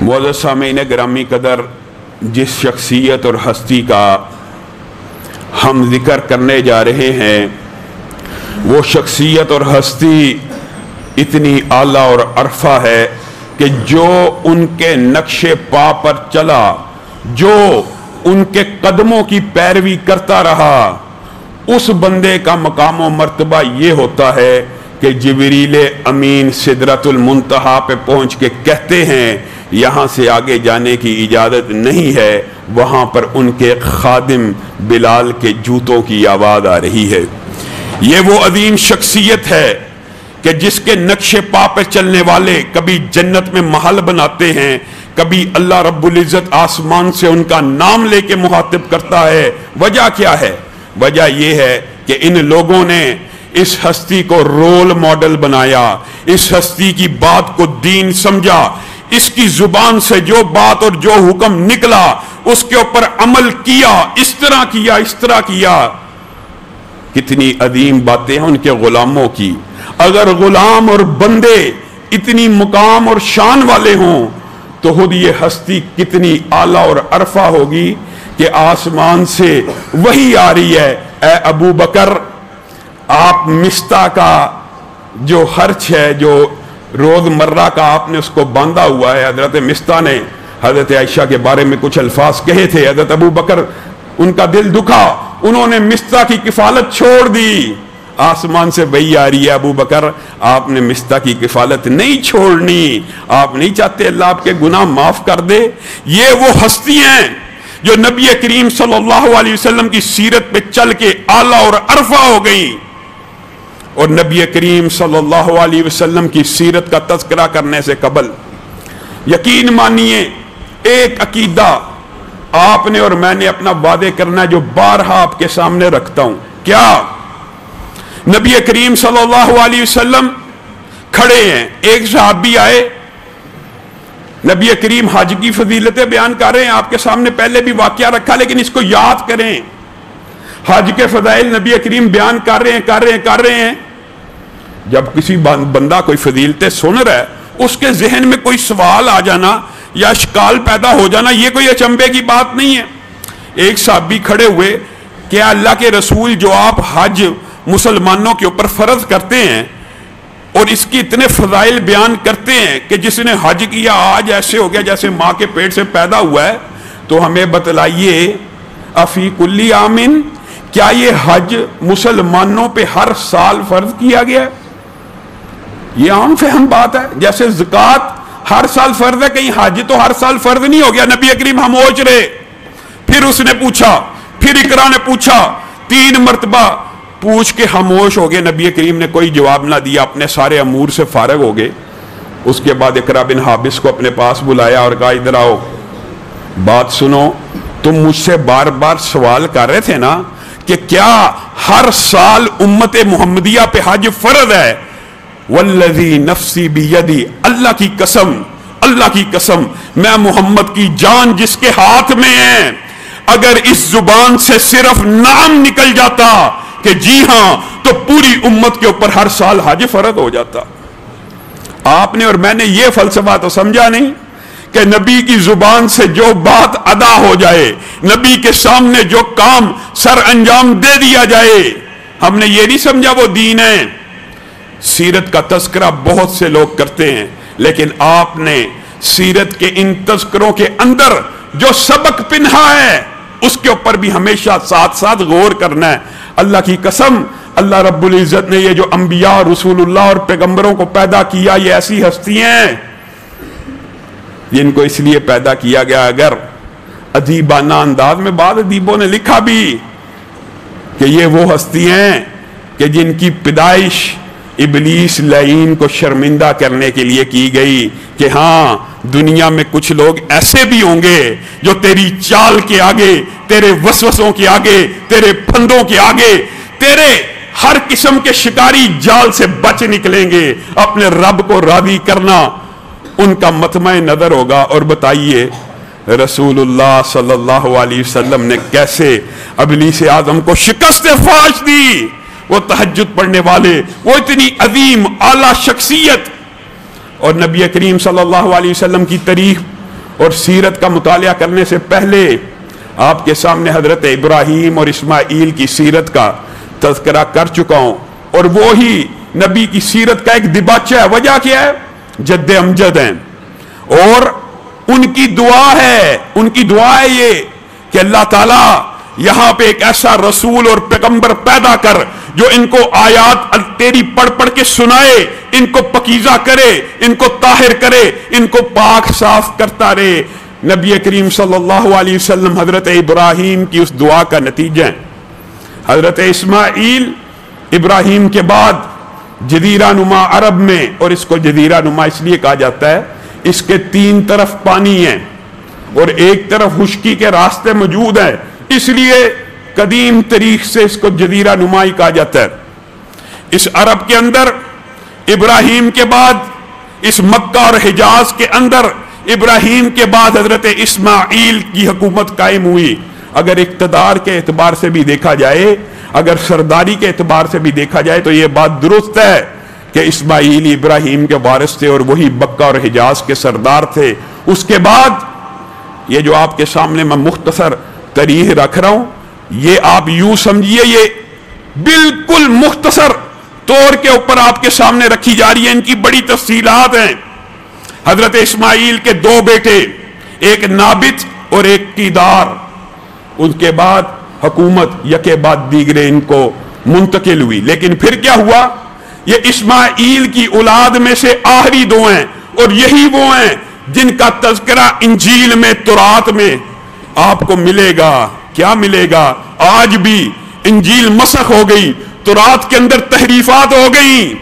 معزز سامعین گرامی قدر، جس شخصیت اور ہستی کا ہم ذکر کرنے جا رہے ہیں وہ شخصیت اور ہستی اتنی اعلیٰ اور عرفہ ہے کہ جو ان کے نقش پا پر چلا، جو ان کے قدموں کی پیروی کرتا رہا، اس بندے کا مقام و مرتبہ یہ ہوتا ہے کہ جبریل امین سدرۃ المنتہا پہ پہنچ کے کہتے ہیں یہاں سے آگے جانے کی اجازت نہیں ہے، وہاں پر ان کے خادم بلال کے جوتوں کی آواز آ رہی ہے۔ یہ وہ عظیم شخصیت ہے کہ جس کے نقش پا پر چلنے والے کبھی جنت میں محل بناتے ہیں، کبھی اللہ رب العزت آسمان سے ان کا نام لے کے مخاطب کرتا ہے۔ وجہ کیا ہے؟ وجہ یہ ہے کہ ان لوگوں نے اس ہستی کو رول ماڈل بنایا، اس ہستی کی بات کو دین سمجھا، اس کی زبان سے جو بات اور جو حکم نکلا اس کے اوپر عمل کیا، اس طرح کیا، اس طرح کیا۔ کتنی عظیم باتیں ہیں ان کے غلاموں کی۔ اگر غلام اور بندے اتنی مقام اور شان والے ہوں تو خود یہ ہستی کتنی اعلیٰ اور عرفہ ہوگی کہ آسمان سے وہی آ رہی ہے، اے ابو بکر، آپ مستہ کا جو خرچ ہے، جو روز مرہ کا آپ نے اس کو باندھا ہوا ہے۔ حضرت مستہ نے حضرت عائشہ کے بارے میں کچھ الفاظ کہے تھے، حضرت ابو بکر ان کا دل دکھا، انہوں نے مستہ کی کفالت چھوڑ دی۔ آسمان سے وہی آ رہی ہے، ابو بکر آپ نے مستہ کی کفالت نہیں چھوڑنی، آپ نہیں چاہتے اللہ آپ کے گناہ معاف کر دے؟ یہ وہ ہستی ہیں جو نبی کریم صلی اللہ علیہ وسلم کی سیرت پہ چل کے اعلیٰ اور عرفہ ہو گئیں۔ اور نبی کریم صلی اللہ علیہ وسلم کی سیرت کا تذکرہ کرنے سے قبل یقین مانیے ایک عقیدہ آپ نے اور میں نے اپنا وعدے کرنا ہے جو بارہا آپ کے سامنے رکھتا ہوں۔ کیا؟ نبی کریم صلی اللہ علیہ وسلم کھڑے ہیں، ایک صحابی آئے، نبی کریم حج کی فضیلتیں بیان کر رہے ہیں، آپ کے سامنے پہلے بھی واقعہ رکھا لیکن اس کو یاد کریں۔ حج کے فضائل نبی کریم بیان کر رہے ہیں۔ جب کسی بندہ کوئی فضیلتیں سن رہا ہے، اس کے ذہن میں کوئی سوال آ جانا یا اشکال پیدا ہو جانا یہ کوئی اچنبے کی بات نہیں ہے۔ ایک صحابی کھڑے ہوئے، کیا اللہ کے رسول جو آپ حج مسلمانوں کے اوپر فرض کرتے ہیں اور اس کی اتنے فضائل بیان کرتے ہیں کہ جس نے حج کیا آج ایسے ہو گیا جیسے ماں کے پیٹ سے پیدا ہوا ہے، تو ہمیں بتلائیے افی کلی آمن، کیا یہ حج مسلمانوں پہ ہر سال فرض کیا گیا ہے؟ یہ عام فہم بات ہے، جیسے زکوٰۃ ہر سال فرض ہے، کہیں حج تو ہر سال فرض نہیں ہو گیا۔ نبی کریم خاموش رہے، پھر اس نے پوچھا، پھر اقرا نے پوچھا، 3 مرتبہ پوچھ کے خاموش ہو گئے۔ نبی کریم نے کوئی جواب نہ دیا، اپنے سارے امور سے فارغ ہو گئے۔ اس کے بعد اقرا بن حابس کو اپنے پاس بلایا اور کہا ادھر آؤ، بات سنو، تم مجھ سے بار بار سوال کر رہے تھے نا کہ کیا ہر سال امت محمدیہ پہ حج فرض ہے؟ والذی نفسی بیدی، اللہ کی قسم، میں محمد کی جان جس کے ہاتھ میں ہے، اگر اس زبان سے صرف نام نکل جاتا کہ جی ہاں، تو پوری امت کے اوپر ہر سال حج فرض ہو جاتا۔ آپ نے اور میں نے یہ فلسفہ تو سمجھا نہیں کہ نبی کی زبان سے جو بات ادا ہو جائے، نبی کے سامنے جو کام سر انجام دے دیا جائے، ہم نے یہ نہیں سمجھا وہ دین ہے۔ سیرت کا تذکرہ بہت سے لوگ کرتے ہیں، لیکن آپ نے سیرت کے ان تذکروں کے اندر جو سبق پنہا ہے اس کے اوپر بھی ہمیشہ ساتھ ساتھ غور کرنا ہے۔ اللہ کی قسم، اللہ رب العزت نے یہ جو انبیاء، رسول اللہ اور پیغمبروں کو پیدا کیا، یہ ایسی ہستی ہیں جن کو اس لیے پیدا کیا گیا۔ اگر ادیبانہ انداز میں بعض ادیبوں نے لکھا بھی کہ یہ وہ ہستی ہیں کہ جن کی پیدائش ابلیس لعین کو شرمندہ کرنے کے لیے کی گئی، کہ ہاں دنیا میں کچھ لوگ ایسے بھی ہوں گے جو تیری چال کے آگے، تیرے وسوسوں کے آگے، تیرے پھندوں کے آگے، تیرے ہر قسم کے شکاری جال سے بچ نکلیں گے۔ اپنے رب کو راضی کرنا ان کا مطمع نظر ہوگا۔ اور بتائیے رسول اللہ صلی اللہ علیہ وسلم نے کیسے ابلیس اعظم کو شکست فاش دی؟ وہ तहज्जुद पढ़ने वाले, वो इतनी अजीम आला शख्सियत। और नबी करीम सल्लल्लाहु अलैहि वसल्लम की तारीख और सीरत का मुतालिया करने से पहले आपके सामने हजरत इब्राहीम और इस्माइल की सीरत का तज़किरा कर चुका हूं, और वो ही नबी की सीरत का एक दिबाचा है। वजह क्या है? जद्दे अमजद हैं, और उनकी दुआ है ये कि अल्लाह ताला यहां पे एक ऐसा रसूल और पैगंबर पैदा कर जो इनको आयात तेरी पढ़ पढ़ के सुनाए, इनको पकीजा करे, इनको ताहिर करे, इनको पाक साफ करता रहे। नबी करीम सल्लल्लाहु अलैहि वसल्लम हजरत इब्राहीम की उस दुआ का नतीजा है। हजरत इस्माइल इब्राहीम के बाद जजीरा नुमा अरब में, और इसको जजीरा नुमा इसलिए कहा जाता है, इसके 3 तरफ पानी है और एक तरफ खुश्की के रास्ते मौजूद है, इसलिए कदीम तारीख से इसको जजीरा नुमा ही कहा जाता है। इस अरब के अंदर इब्राहीम के बाद, इस मक्का और हिजाज के अंदर इब्राहीम के बाद हजरत इस्माइल की हुकूमत कायम हुई। अगर इक्तदार के एतबार से भी देखा जाए, अगर सरदारी के एतबार से भी देखा जाए, तो यह बात दुरुस्त है कि इस्माइल इब्राहीम के वारिस थे और वही मक्का और हिजाज के सरदार थे। उसके बाद ये जो आपके सामने मैं मुख्तसर तारीख रख रहा हूं, ये आप यूं समझिए, ये बिल्कुल मुख्तसर तौर के ऊपर आपके सामने रखी जा रही है। इनकी बड़ी तफसीलात हैं। हजरत इस्माइल के 2 बेटे, एक नाबित और एक कीदार, उनके बाद हुकूमत यके बाद दीगरे इनको मुंतकिल हुई। लेकिन फिर क्या हुआ? ये इस्माइल की औलाद में से आखिरी 2 हैं, और यही वो हैं जिनका तज़किरा इंजील में, तुरात में आपको मिलेगा। क्या मिलेगा? आज भी इंजील मसख हो गई, तुरात के अंदर तहरीफात हो गई,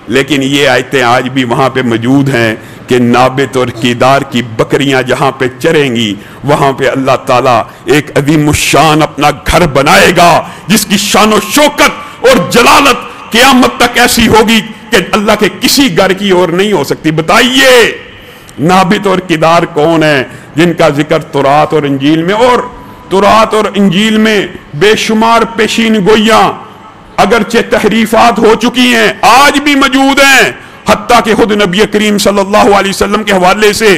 लेकिन ये आयतें आज भी वहां पे मौजूद हैं कि नाबित और कीदार की बकरियां जहां पे चरेंगी, वहां पे अल्लाह ताला एक अज़ीमुश्शान अपना घर बनाएगा, जिसकी शान और शौकत और जलालत क़यामत तक ऐसी होगी कि अल्लाह के किसी घर की और नहीं हो सकती। बताइए नाबित और कीदार कौन है जिनका जिक्र तुरात और इंजील में, और तुरात और इंजील में बेशुमार पेशीन गोइयां अगरचे तहरीफात हो चुकी हैं, आज भी मौजूद हैं। हत्ता कि खुद नबी करीम सल्लल्लाहु अलैहि वसल्लम के हवाले से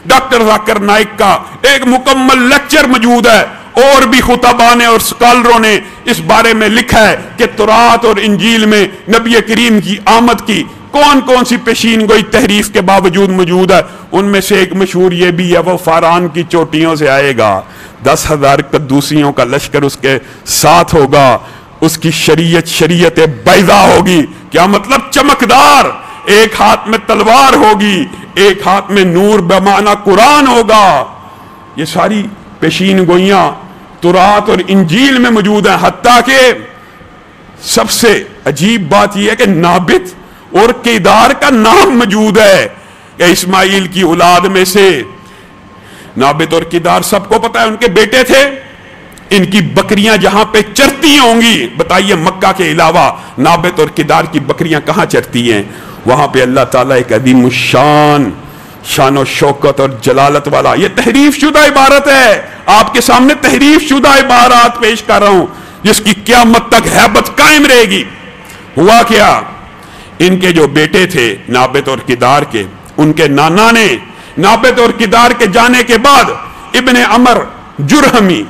डॉक्टर जाकिर नाइक का एक मुकम्मल लेक्चर मौजूद है, और भी खुतबा ने और स्कॉलरों ने इस बारे में लिखा है कि तुरात और इंजील में नबी करीम की आमद की कौन कौन सी पेशीन गोई तहरीफ के बावजूद मौजूद है। उनमें से एक मशहूर ये भी है, वो फारान की चोटियों से आएगा, 10,000 कद्दूसियों का लश्कर उसके साथ होगा, उसकी शरीयत बैदा होगी। क्या मतलब? चमकदार, एक हाथ में तलवार होगी, एक हाथ में नूर बमाना कुरान होगा। ये सारी पेशीन गोइयां तुरात और इंजील में मौजूद हैं। हत्ता के सबसे अजीब बात यह है कि नाबित और कीदार का नाम मौजूद है कि इस्माइल की औलाद में से नाबित और कीदार सबको पता है उनके बेटे थे। इनकी बकरियां जहां पे चरती होंगी, बताइए मक्का के अलावा नाबित और कीदार की बकरियां कहां चरती हैं? वहां पे अल्लाह ताला एक अज़ीम शान और शौकत और जलालत वाला, ये तहरीफ शुदा इबारत है, आपके सामने तहरीफ शुदा इबारत पेश कर रहा हूं, जिसकी क़यामत तक हैबत कायम रहेगी। हुआ क्या? इनके जो बेटे थे नाबित और कीदार के, उनके नाना ने नाबित और कीदार के जाने के बाद इब्ने अमर जुरहमी,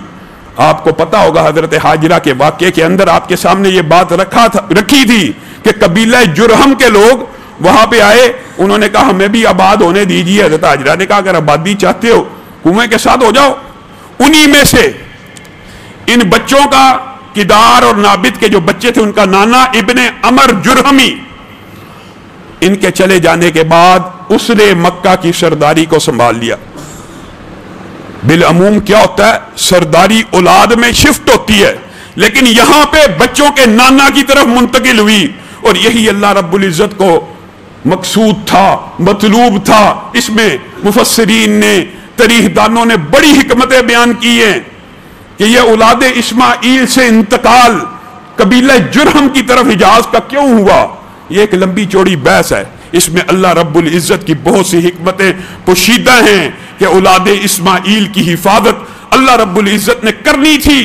आपको पता होगा हजरत हाजिरा के वाक़े के अंदर आपके सामने ये बात रखी थी कि कबीला जुरहम के लोग वहां पे आए, उन्होंने कहा हमें भी आबाद होने दीजिए। हजरत हाजिरा ने कहा अगर आबादी चाहते हो कुएं के साथ हो जाओ। उन्हीं में से इन बच्चों का, कीदार और नाबित के जो बच्चे थे, उनका नाना इब्ने अमर जुरहमी, इनके चले जाने के बाद उसने मक्का की सरदारी को संभाल लिया। बिलअमूम क्या होता है, सरदारी औलाद में शिफ्ट होती है, लेकिन यहां पे बच्चों के नाना की तरफ मुंतकिल हुई, और यही अल्लाह रब्बुल इज्जत को मकसूद था, मतलूब था। इसमें मुफस्सिरीन ने, तारीखदानों ने बड़ी हिकमतें बयान की हैं कि यह औलाद इस्माइल से इंतकाल कबीला जुरहम की तरफ हिजाज का क्यों हुआ। यह एक लंबी चौड़ी बहस है, इसमें अल्लाह रब्बुल इज्जत की बहुत सी हिकमतें पोशीदा हैं कि औलाद इस्माइल की हिफाजत अल्लाह रब्बुल इज्जत ने करनी थी।